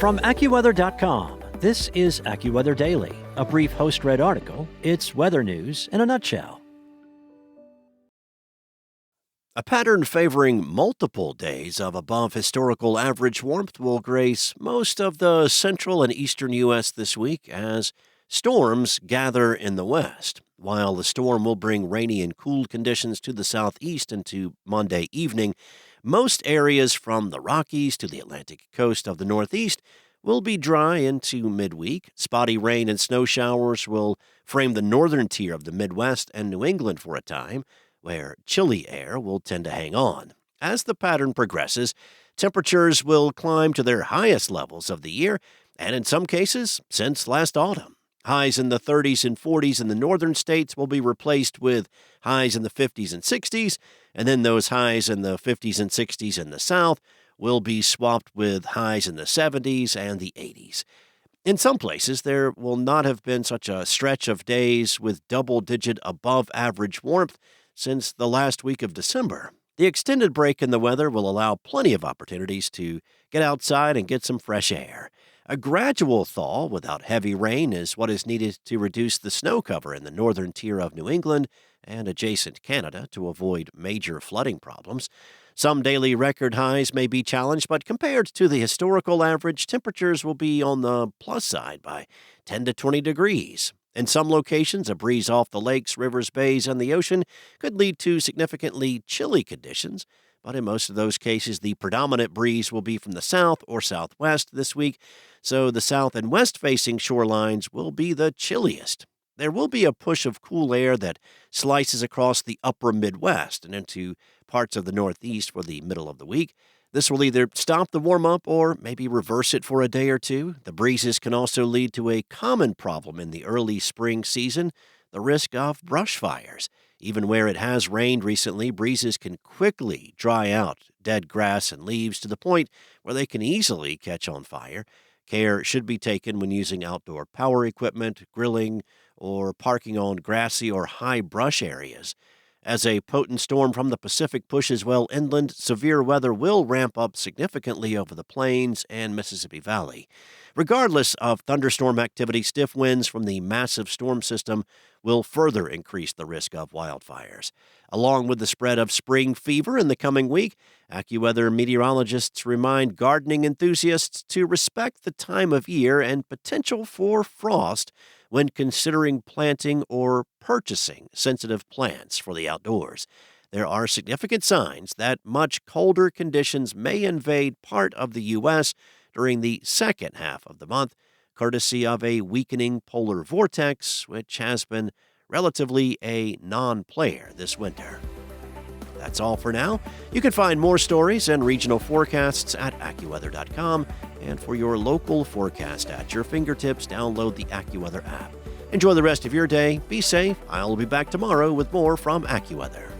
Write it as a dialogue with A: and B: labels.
A: From AccuWeather.com, this is AccuWeather Daily, a brief host-read article. It's weather news in a nutshell. A pattern favoring multiple days of above historical average warmth will grace most of the central and eastern U.S. this week as storms gather in the west. While the storm will bring rainy and cool conditions to the southeast into Monday evening, most areas from the Rockies to the Atlantic coast of the northeast will be dry into midweek. Spotty rain and snow showers will frame the northern tier of the Midwest and New England for a time, where chilly air will tend to hang on. As the pattern progresses, temperatures will climb to their highest levels of the year, and in some cases, since last autumn. Highs in the 30s and 40s in the northern states will be replaced with highs in the 50s and 60s, and then those highs in the 50s and 60s in the south will be swapped with highs in the 70s and the 80s. In some places, there will not have been such a stretch of days with double-digit above-average warmth since the last week of December. The extended break in the weather will allow plenty of opportunities to get outside and get some fresh air. A gradual thaw without heavy rain is what is needed to reduce the snow cover in the northern tier of New England and adjacent Canada to avoid major flooding problems. Some daily record highs may be challenged, but compared to the historical average, temperatures will be on the plus side by 10 to 20 degrees. In some locations, a breeze off the lakes, rivers, bays, and the ocean could lead to significantly chilly conditions, but in most of those cases, the predominant breeze will be from the south or southwest this week, so the south and west-facing shorelines will be the chilliest. There will be a push of cool air that slices across the upper Midwest and into parts of the Northeast for the middle of the week. This will either stop the warm-up or maybe reverse it for a day or two. The breezes can also lead to a common problem in the early spring season, the risk of brush fires. Even where it has rained recently, breezes can quickly dry out dead grass and leaves to the point where they can easily catch on fire. Care should be taken when using outdoor power equipment, grilling, or parking on grassy or high brush areas. As a potent storm from the Pacific pushes well inland, severe weather will ramp up significantly over the plains and Mississippi Valley. Regardless of thunderstorm activity, stiff winds from the massive storm system will further increase the risk of wildfires. Along with the spread of spring fever in the coming week, AccuWeather meteorologists remind gardening enthusiasts to respect the time of year and potential for frost when considering planting or purchasing sensitive plants for the outdoors. There are significant signs that much colder conditions may invade part of the U.S. during the second half of the month, courtesy of a weakening polar vortex, which has been relatively a non-player this winter. That's all for now. You can find more stories and regional forecasts at AccuWeather.com, and for your local forecast at your fingertips, download the AccuWeather app. Enjoy the rest of your day. Be safe. I'll be back tomorrow with more from AccuWeather.